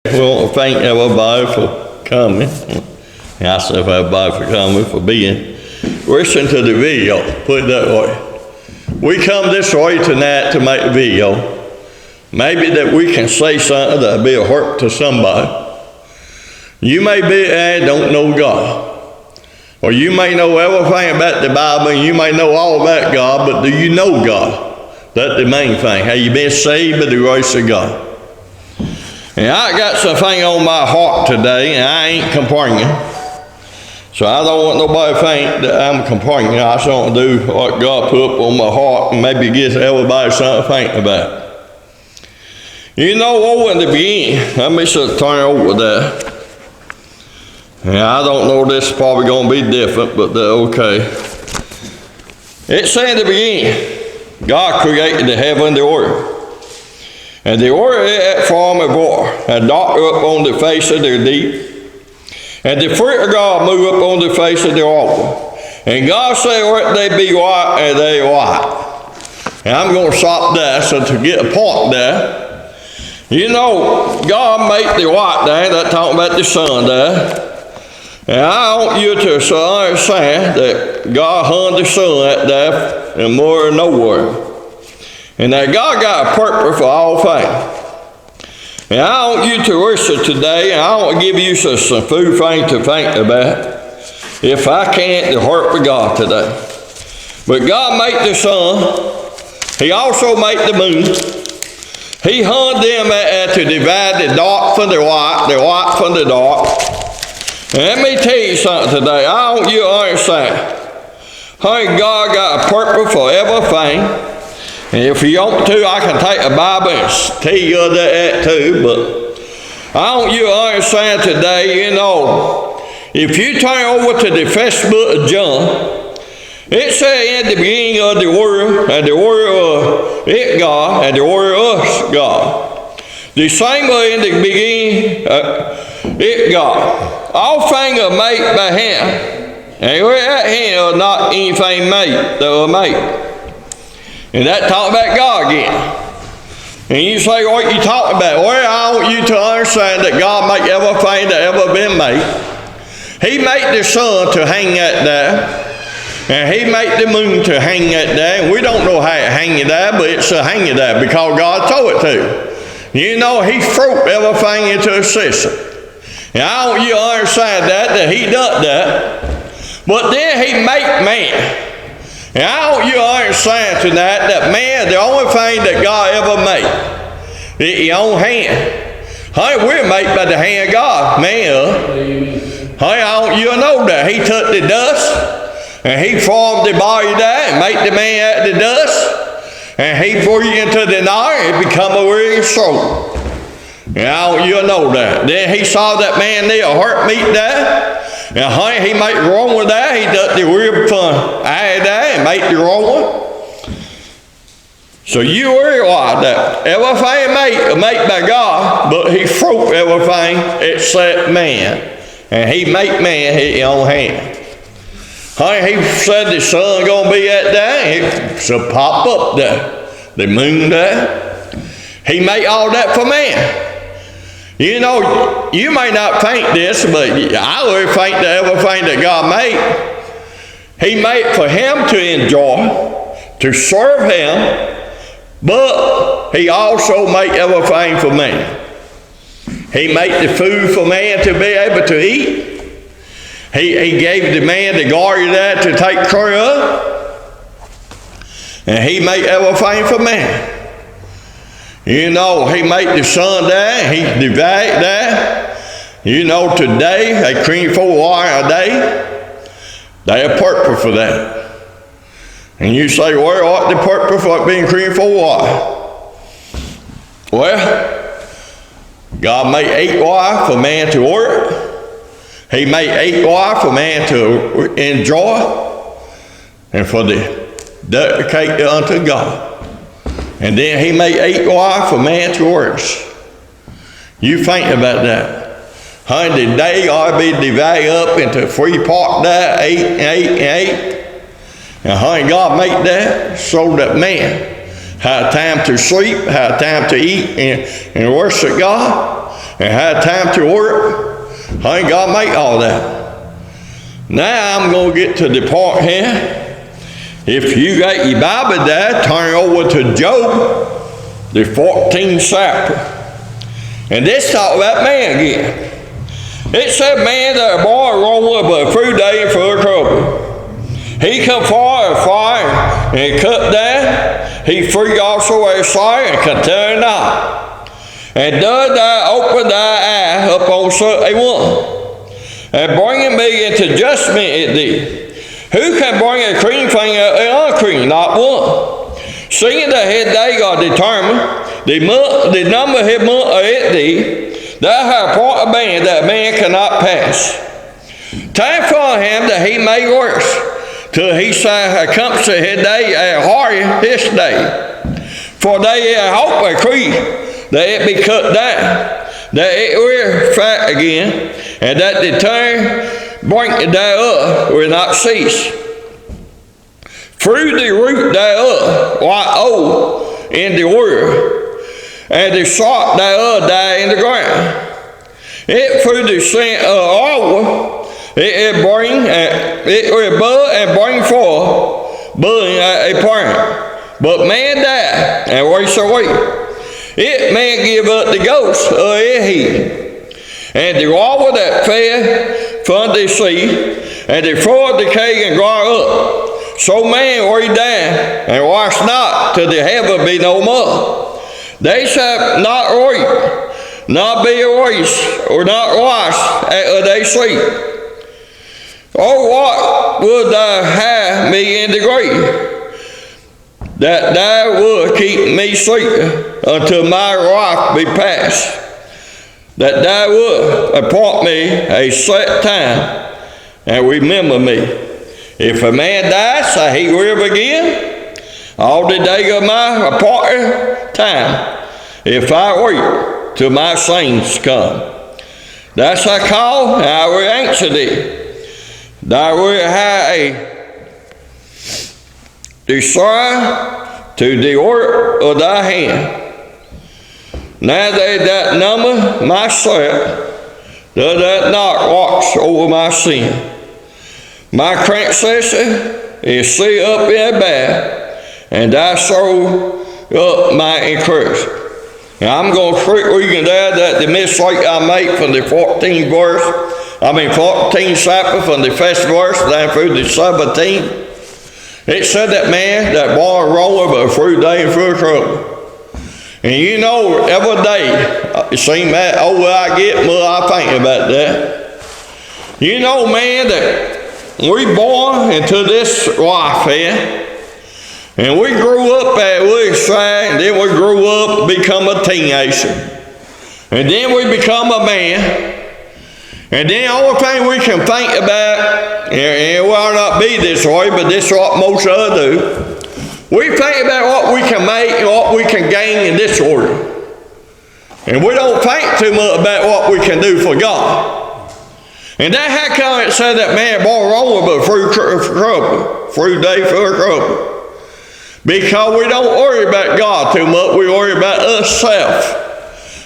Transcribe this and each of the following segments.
We want to thank everybody for coming. And I say everybody for coming, for being. Listen to the video, put it that way. We come this way tonight to make a video. Maybe that we can say something that'll be a hurt to somebody. You may be don't know God. Or you may know everything about the Bible, and you may know all about God, but do you know God? That's the main thing. Have you been saved by the grace of God? And I got something on my heart today, and I ain't complaining. So I don't want nobody to think that I'm complaining. I just want to do what God put up on my heart and maybe give everybody something to think about. You know, over in the beginning, let me just turn over there. And I don't know, this is probably going to be different, but okay. It said in the beginning, God created the heaven and the earth. And the earth formed of water, and dark up on the face of the deep. And the fruit of God moved up on the face of the water. And God said, let they be white, and they white. And I'm going to stop there, so to get a point there. You know, God made the white there, that's talking about the sun there. And I want you to understand that God hung the sun out there and more than nowhere. And that God got a purpose for all things. And I want you to listen today, and I want to give you some food things to think about. If I can't, the heart of God today. But God made the sun. He also made the moon. He hung them to divide the dark from the white from the dark. And let me tell you something today. I want you to understand. Honey, God got a purpose for everything. And if you want to, I can take the Bible and tell you that too. But I want you to understand today, you know, if you turn over to the first book of John, it says in the beginning of the Word, and the Word of it God, and the Word of God. The same way in the beginning, it God. All things are made by Him. And without Him are not anything made that were made. And that talk about God again. And you say, what you talking about? Well, I want you to understand that God made everything that ever been made. He made the sun to hang out there. And He made the moon to hang out there. And we don't know how it hanging there, but it's hanging there because God told it to. You know, He threw everything into a system. And I want you to understand that He done that. But then He made man. And I want you to understand tonight that man, the only thing that God ever made, is His own hand. Honey, we're made by the hand of God, man. Honey, I want you to know that. He took the dust, and He formed the body there, and made the man out of the dust, and He breathed into the night, and it become a living soul. And I want you to know that. Then He saw that man there, a heart meat there. And honey, He made the wrong one there. He did the rib from eye there and made the wrong one. So you realize that everything made by God, but He threw everything except man. And He made man His own hand. Honey, He said the sun gonna be at there. It should pop up there. The moon there. He made all that for man. You know, you may not think this, but I really think that everything that God made, He made for him to enjoy, to serve Him, but He also made everything for man. He made the food for man to be able to eat. He gave the man the garden there to take care of. And He made everything for man. You know, He made the sun there, He divided there. You know, today, they clean 4 hours a day. They have purpose for that. And you say, well, what the purpose for being clean 4 hours? Well, God made 8 hours for man to work. He made 8 hours for man to enjoy. And for the dedicate unto God. And then He made 8 hours for man to work. You think about that. Honey, the day ought to be divided up into 3 parts there, 8 and 8 and 8. And honey, God made that so that man had time to sleep, had time to eat and worship God. and had time to work. Honey, God made all that. Now I'm going to get to the point here. If you got your Bible there, turn over to Job, the 14th chapter. And this talk about man again. It said, man that a boy rolled but a few days full of trouble. He come far and fire and cut down. He freed also a sire and continued not. And does thou open thy eye upon such a one, and bringing me into judgment at thee. Who can bring a clean thing out of unclean? Not one. Seeing that his day God determined, the number of his month at thee, thou hast appointed a man that man cannot pass. Time for him that he may work, till he shall accomplish his day and hurry his day. For they hope and creed that it be cut down, that it will fat again, and that the time brink thereof will not cease. Through the root thereof, while old in the world, and the salt thereof die in the ground. It through the scent of oil, it will bud and bring forth budding a plant. But man die and waste away. It man give up the ghost of his heat. And the water that fell from the sea, and the floor decay and grow up. So man were down and wash not till the heaven be no more. They shall not reap, not be erased, or not washed after they sleep. Oh, what would thou have me in the grave, that thou would keep me sleeping until my wrath be past, that thou would appoint me a set time and remember me. If a man dies, shall he live again all the day of my appointed time, if I wait till my saints come. Thus I call, and I will answer thee. Thou wilt have a desire to the work of thy hand. Now they that number my self, does that not watch over my sin. My transgression is sealed up in a bag, and thy soul up my encouragement. And I'm going to read there that the mistake I made from the 14th chapter, from the first verse down through the 17th. It said that man, that boy rolling but through day and through trouble. And you know, every day, it seems that older I get, more I think about that. You know, man, that we born into this life here, and we grew up at Woodside, and then we grew up, become a teenager, and then we become a man, and then the only thing we can think about, and it will not be this way, but this is what most of us do. We think about what we can make and what we can gain in this order, and we don't think too much about what we can do for God. And that's how come it said that man born wrong but through trouble, through day full of trouble. Because we don't worry about God too much, we worry about ourselves.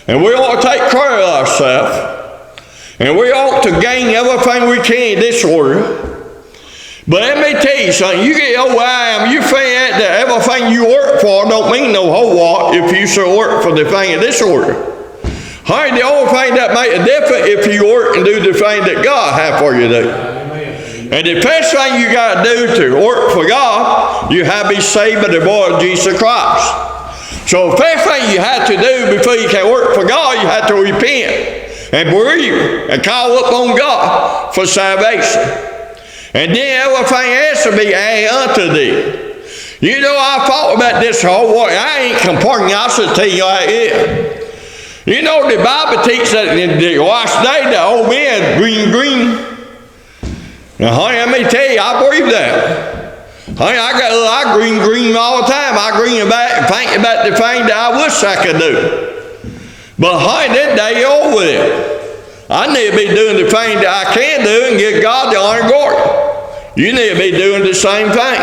And we ought to take care of ourselves. And we ought to gain everything we can in this world. But let me tell you something, you get old I am, you think that everything you work for don't mean no whole lot if you should work for the thing in this order. Honey, the only thing that makes a difference if you work and do the thing that God has for you to do. And the first thing you got to do to work for God, you have to be saved by the blood of Jesus Christ. So the first thing you have to do before you can work for God, you have to repent and believe and call upon God for salvation. And then everything else will be added unto thee. You know, I thought about this whole world. I ain't comparing, I'll just tell you how it is. You know, the Bible teaches that in the last day, the old man green. Now, honey, let me tell you, I believe that. Honey, I green all the time. I green about and think about the thing that I wish I could do. But honey, that day over there. I need to be doing the thing that I can do and give God the honor and glory. You need to be doing the same thing.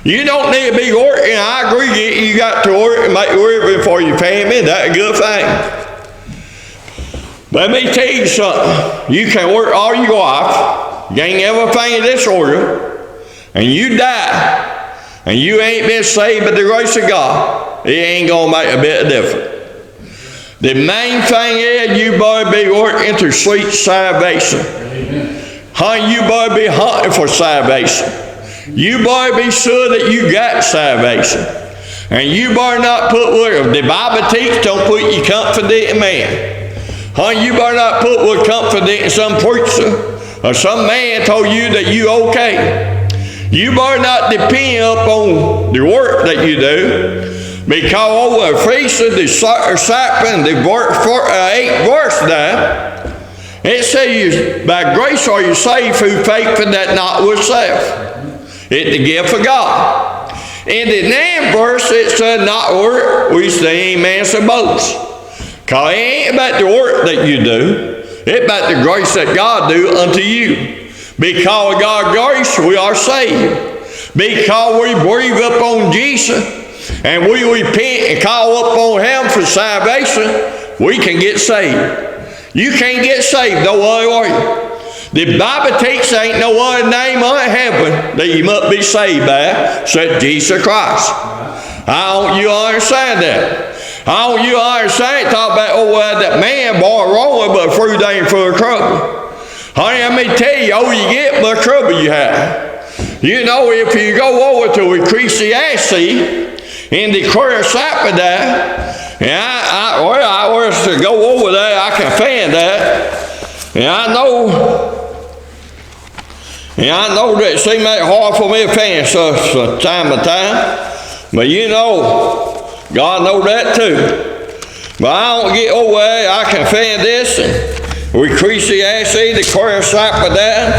You don't need to be working. I agree, you got to work and make work before you pay me. That's a good thing. Let me tell you something. You can work all your life, gain everything in this order, and you die, and you ain't been saved by the grace of God, it ain't going to make a bit of difference. The main thing is you better be working to seek salvation. Honey, you better be hunting for salvation. You better be sure that you got salvation. And you better not put what the Bible teaches, don't put your confidence in man. Honey, you better not put what confidence in some preacher or some man told you that you okay. You better not depend upon the work that you do. Because over Ephesians, the 8th verse now, it says, by grace are you saved through faith, and that not with self. It's the gift of God. In the 9th verse, it says, not work, we say amen to boast. Because it ain't about the work that you do. It's about the grace that God do unto you. Because of God's grace, we are saved. Because we breathe upon Jesus, and we repent and call upon Him for salvation, we can get saved. You can't get saved no other way. The Bible teaches there ain't no other name on heaven that you must be saved by except Jesus Christ. How don't you understand that? How don't you understand? Talk about, that man born wrong, but fruit ain't full of trouble. Honey, let me tell you, all you get but trouble you have. You know, if you go over to Ecclesiastes, in the choir side there, I was to go over there, I can find that. And I know that it seems like hard for me to find stuff from time to time. But you know, God knows that too. But I don't get over there, I can find this. And Ecclesiastes, the choir side there.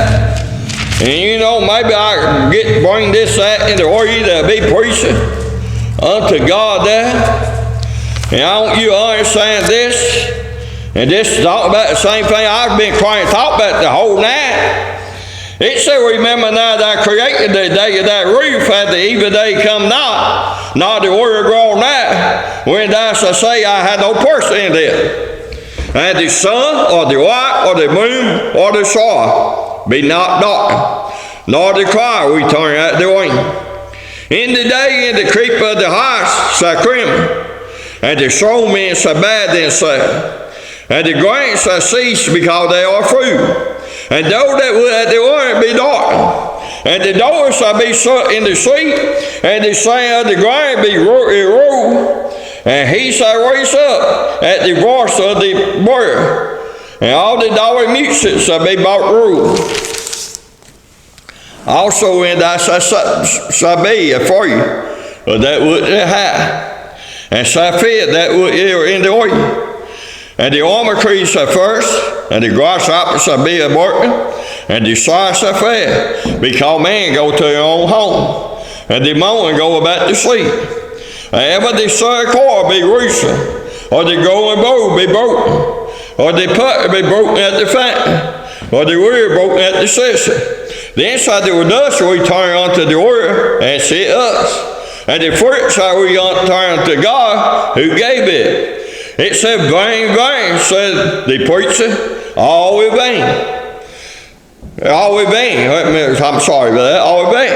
And you know, maybe I can bring this out into order to be preaching unto God there. And I want you to understand this. And this talk about the same thing I've been trying to talk about the whole night. It said, remember now that I created the day of that roof, at the evil day come not the word grow nigh. When I shall say I had no person in it. And the sun, or the light, or the moon, or the star be not dark, nor the cloud we turn out the wind. In the day, in the creep of the house shall tremble, and the strong men shall bad themselves, and the grain shall cease because they are fruit. And those that would at the word be dark, and the doors shall be shut in the sleep, and the sand of the ground be rolled, and he shall raise up at the voice of the bird, and all the dollar music shall be brought ruled. Also, when thou shall be for you, that would high, and shall feed that would in the oil. And the almond tree shall first, and the grasshopper shall be a workman, and the sow shall fed, because man go to their own home, and the morning go about to sleep. And ever the sun cord be rooster, or the golden bow be broken, or the putter be broken at the fountain, or the wheel broken at the cistern. Then shall the dust return unto the word, and see us. And the fruit shall we turn unto God who gave it. It said, vain, vain, said the preacher, all in vain. All in vain. I'm sorry about that, all in vain.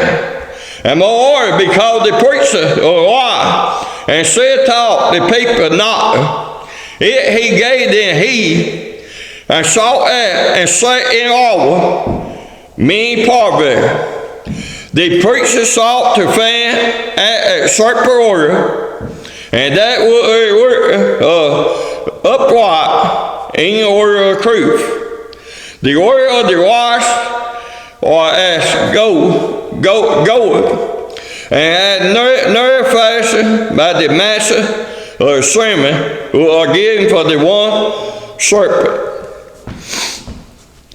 And moreover, because the preacher lied, and said taught the people not, he gave them heed, and sought out, and sat in awe, many poverty. The preacher sought to find a certain order, and that were upright in the order of truth. The order of the wise or as goeth, and no fashion by the master or sermon who are given for the one serpent.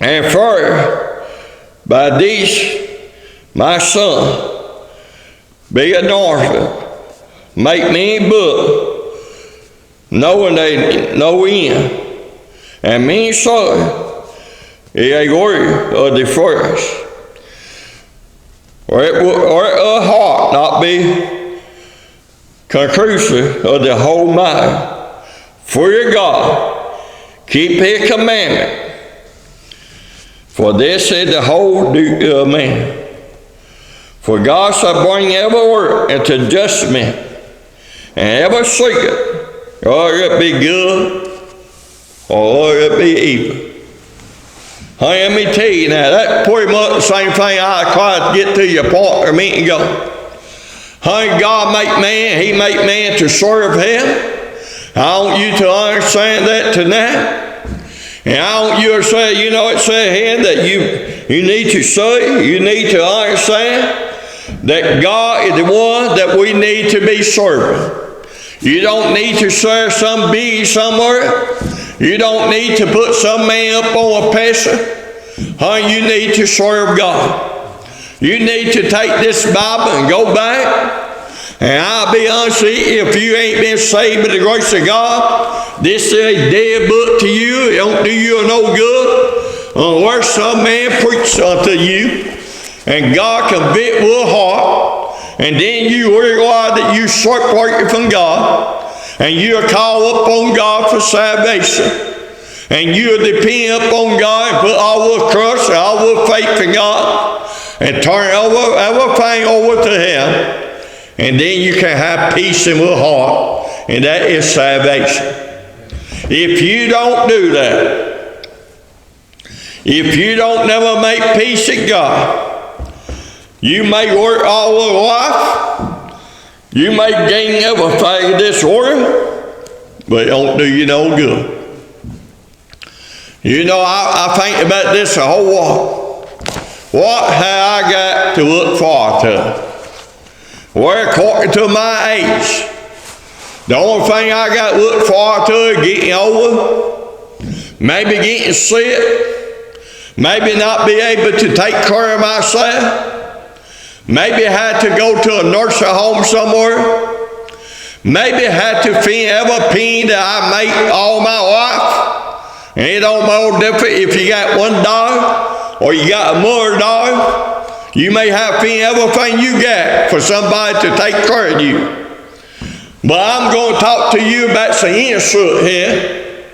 And further, by these, my son, be anointed, make me book, knowing they no end, and me so is a word of the first, or a heart not be conclusive of the whole mind. For your God keep his commandment. For this is the whole duty of man. For God shall bring every work into judgment, and every secret, or it be good, or it be evil. Let me tell you now, that's pretty much the same thing I try to get to your point or meeting go. God make man, he make man to serve him. I want you to understand that tonight. And I want you to say, you know, it says here that you need to say, you need to understand that God is the one that we need to be serving. You don't need to serve some bee somewhere. You don't need to put some man up on a pedestal. You need to serve God. You need to take this Bible and go back. And I'll be honest with you, if you ain't been saved by the grace of God, this is a dead book to you. It don't do you no good unless some man preach unto you. And God convict with a heart, and then you realize that you separated from God, and you are called upon God for salvation, and you depend upon God and put all the trust and all the faith in God, and turn over everything over to Him, and then you can have peace in your heart, and that is salvation. If you don't do that, if you don't never make peace with God, you may work all your life, you may gain everything in this world, but it don't do you no good. You know, I think about this a whole lot. What have I got to look forward to? Well, according to my age, the only thing I got to look forward to is getting older, maybe getting sick, maybe not be able to take care of myself. Maybe I had to go to a nursing home somewhere. Maybe I had to feed every penny that I make all my life. And it don't make no difference if you got $1 or you got $1,000,000. You may have to feed everything you got for somebody to take care of you. But I'm going to talk to you about some insurance here.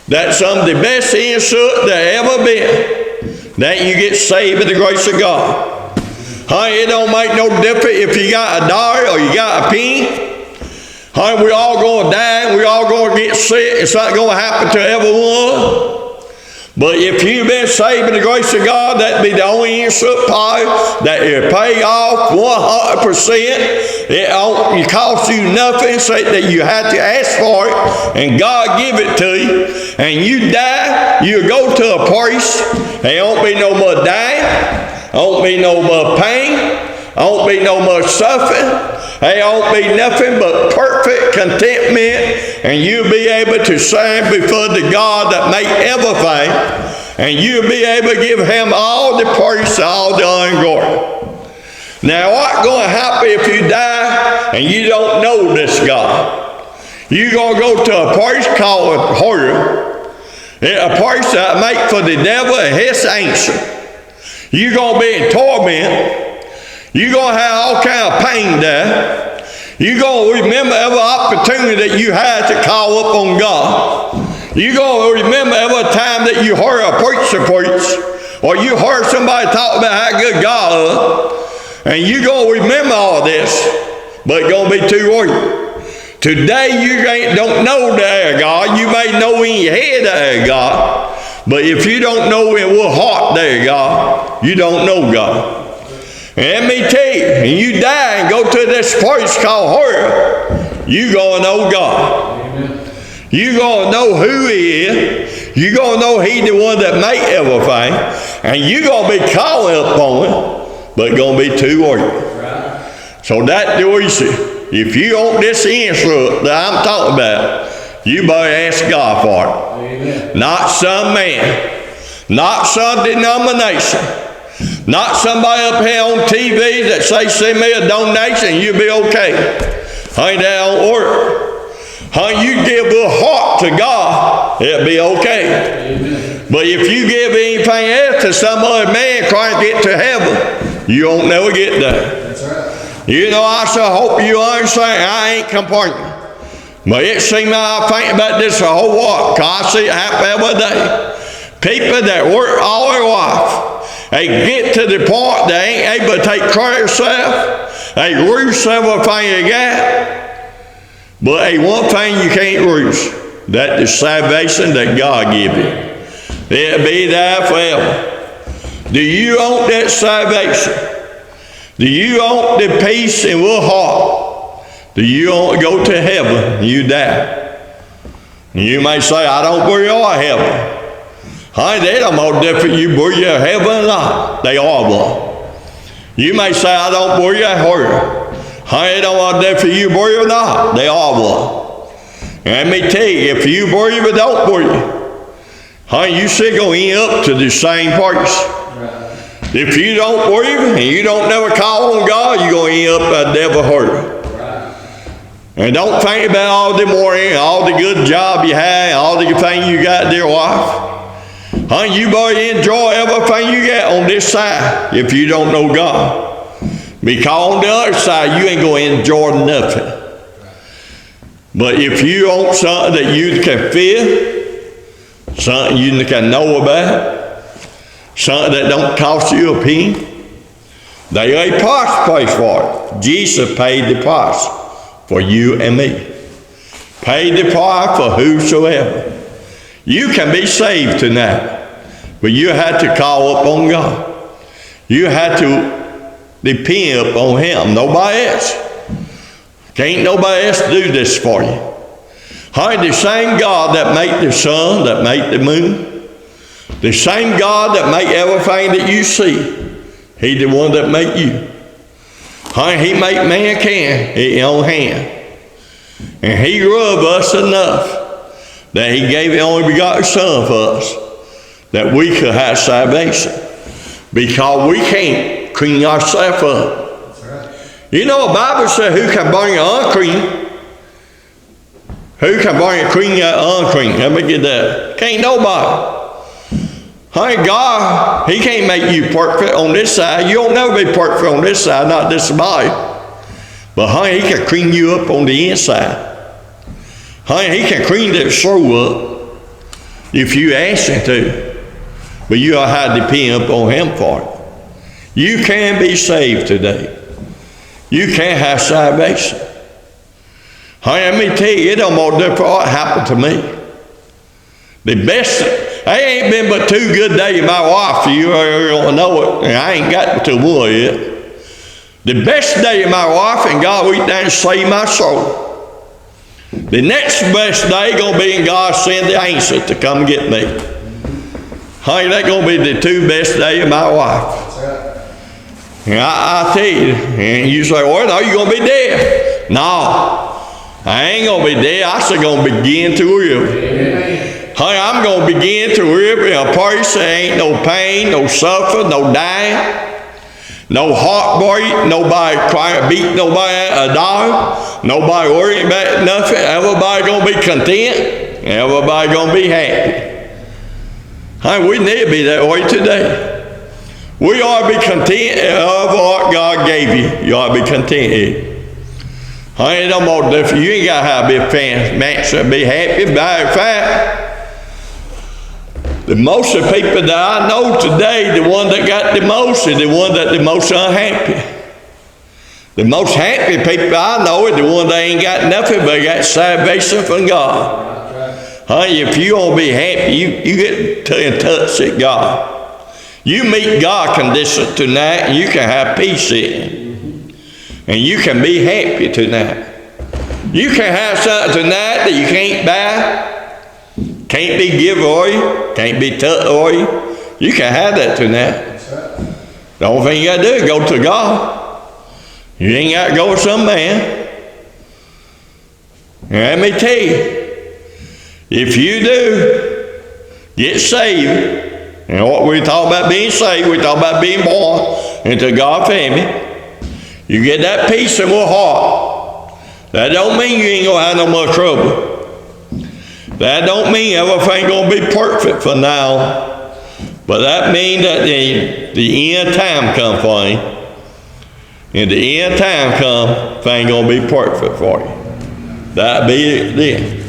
That's some of the best insurance that ever been. That you get saved by the grace of God. It don't make no difference if you got $1 or you got a penny. We all going to die and we all going to get sick. It's not going to happen to everyone. But if you've been saved by the grace of God, that'd be the only insurance policy that you pay off 100%. It costs you nothing, so that you have to ask for it, and God give it to you. And you die, you go to a place, there won't be no more dying. Won't be no more pain. Won't be no more suffering. There won't be nothing but perfect contentment, and you'll be able to stand before the God that made everything, and you'll be able to give Him all the praise, all the honor and glory. Now, what's going to happen if you die and you don't know this God? You're going to go to a place called horror, a place that make for the devil and his angel. You're going to be in torment. You're going to have all kind of pain there. You're going to remember every opportunity that you had to call up on God. You're going to remember every time that you heard a preacher preach, or you heard somebody talk about how good God is. And you're going to remember all this, but it's going to be too late. Today you don't know the God. You may know in your head the God. But if you don't know in your heart there, God, you don't know God. And let me tell you, when you die and go to this place called horror, you're going to know God. Amen. You're going to know who He is. You're going to know He's the one that made everything. And you're going to be calling upon Him, but it's going to be too late. Right. So that's the reason. If you want this insurance that I'm talking about, you better ask God for it. Amen. Not some man, not some denomination, not somebody up here on TV that say, send me a donation and you'll be okay. That don't work. You give a heart to God, it'll be okay. Amen. But if you give anything else to some other man trying to get to heaven, you won't never get there. That's right. You know, I so hope you understand. I ain't complaining. But it seems I think about this a whole lot, because I see it happen every day. People that work all their life, they get to the point they ain't able to take care of themselves. They lose everything they got. But ain't one thing you can't lose. That is salvation that God give you. It'll be there forever. Do you want that salvation? Do you want the peace in your heart? Do you want to go to heaven when you die? You may say, I don't believe you're heaven. Honey, they don't know different you believe you're heaven or not. They are one. You may say, I don't believe you're hell. Honey, they don't know different you believe or not. They are one. And let me tell you, if you believe or don't believe, honey, you still going to end up to the same place. If you don't believe and you don't never call on God, you're going to end up a devil hurt. And don't think about all the morning, all the good job you had, all the thing you got, dear wife. Honey, you better enjoy everything you got on this side if you don't know God. Because on the other side, you ain't going to enjoy nothing. But if you want something that you can feel, something you can know about, something that don't cost you a penny, they a price place for it. Jesus paid the price for you and me. Paid the price for whosoever. You can be saved tonight, but you have to call up on God. You have to depend upon Him, nobody else. Can't nobody else do this for you. Honey, the same God that made the sun, that made the moon, the same God that made everything that you see, He's the one that made you. Honey, He made mankind His own hand. And He loved us enough that He gave His only begotten Son for us, that we could have salvation. Because we can't clean ourselves up. Right. You know, the Bible says, who can bring an unclean? Who can bring a clean unclean? Let me get that. Can't nobody. Honey, God, He can't make you perfect on this side. You'll never be perfect on this side, not this body. But honey, He can clean you up on the inside. Honey, He can clean that soul up if you ask Him to. But you ought to have to depend upon Him for it. You can be saved today. You can have salvation. Honey, let me tell you, it don't more different what happened to me. The best, I ain't been but 2 good days of my life, you don't know it, and I ain't got to one yet. The best day of my life, and God reached down and saved my soul. The next best day going to be in God send the angel to come get me. Honey, that's going to be the 2 best days of my life. And I tell you, and you say, well, no, you're going to be dead. No, I ain't going to be dead. I still going to begin to live. Honey, I'm going to begin to live in a place that ain't no pain, no suffering, no dying. No heartbreak, nobody crying, beat nobody a dog, nobody worrying about nothing. Everybody gonna be content, everybody gonna be happy. Honey, we need to be that way today. We ought to be content of what God gave you. You ought to be content. Honey, it don't more different. You ain't gotta have a big fan, man, be happy. Matter of fact, the most of the people that I know today, the one that got the most is the one that the most unhappy. The most happy people I know is the one that ain't got nothing but got salvation from God. Honey, if you want to be happy, you get in touch with God. You meet God condition tonight, and you can have peace in. And you can be happy tonight. You can have something tonight that you can't buy. Can't be given away, can't be took away. You can have that tonight. The only thing you got to do is go to God. You ain't got to go with some man. And let me tell you, if you do get saved, and what we talk about being saved, we talk about being born into God's family, you get that peace in your heart. That don't mean you ain't going to have no more trouble. That don't mean everything going to be perfect for now. But that means that the end time come for you. And the end time come, thing going to be perfect for you. That be it then.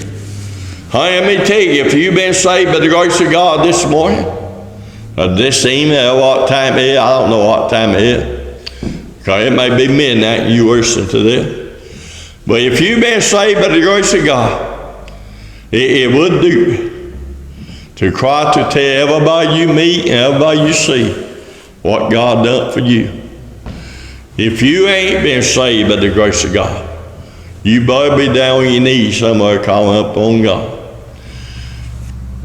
Honey, let me tell you, if you've been saved by the grace of God this morning, or this evening, or what time it is, I don't know what time it is, because it may be midnight and you listen to this. But if you've been saved by the grace of God, it would do to cry to tell everybody you meet and everybody you see what God done for you. If you ain't been saved by the grace of God, you better be down on your knees somewhere calling up on God.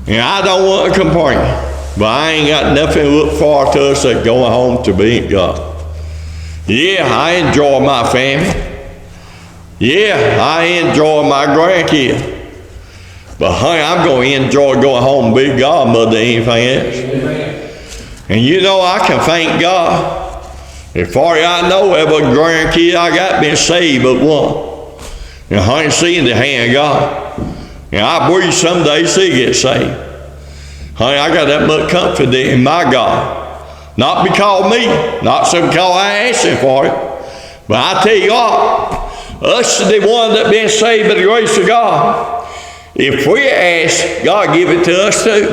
And I don't want to complain, but I ain't got nothing to look forward to us at going home to be with God. Yeah, I enjoy my family. Yeah, I enjoy my grandkids. But honey, I'm going to enjoy going home and be with God more than anything else. Amen. And you know, I can thank God. As far as I know, every grandkid I got been saved but one. And I ain't seen the hand of God. And I believe someday she'll get saved. Honey, I got that much confidence in my God. Not because of me, not so because I asked him for it. But I tell you what, us the one that been saved by the grace of God, if we ask, God give it to us too.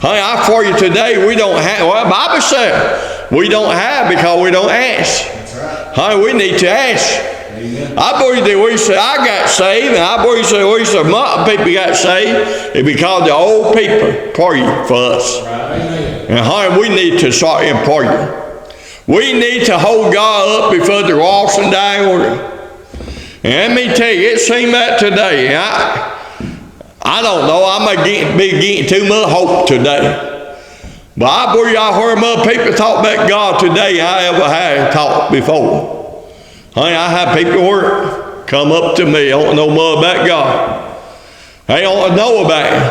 Honey, I for you today, we don't have, well, the Bible says, we don't have because we don't ask. Honey, we need to ask. Amen. I believe that we say I got saved, and I believe that we say my people got saved, it's because the old people prayed for us. Amen. And honey, we need to start in prayer. We need to hold God up before the lost and dying world. And let me tell you, it seemed that today. I don't know, I may be getting too much hope today. But I believe I heard more people talk about God today than I ever had talked before. Honey, I have people who come up to me, don't know more about God. They don't know about Him.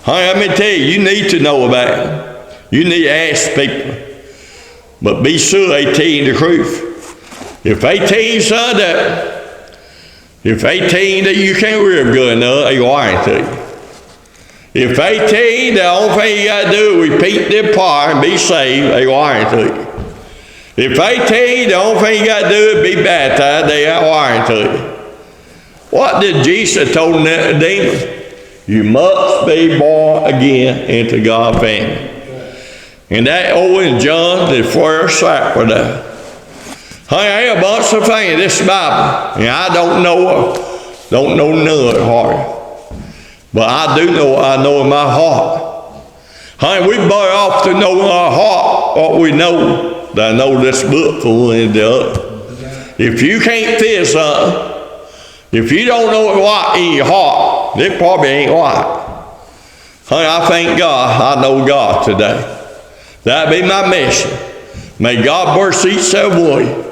Honey, let me tell you, you need to know about Him. You need to ask people. But be sure they tell you the truth. If they tell you something that you can't live good enough, they lying to you. If they tell you the only thing you got to do is repeat their prayer and be saved, they lying to you. If they tell you the only thing you got to do is be baptized, they are lying to you. What did Jesus told Nicodemus? You must be born again into God's family. And that over in John, the first chapter there. Honey, I have a bunch of things in this Bible, and I don't know none of it hard. But I do know what I know in my heart. Honey, we better off to know in our heart what we know. I know this book for one and the other. If you can't feel something, if you don't know what in your heart, it probably ain't right. Honey, I thank God I know God today. That'll be my mission. May God bless each and every one.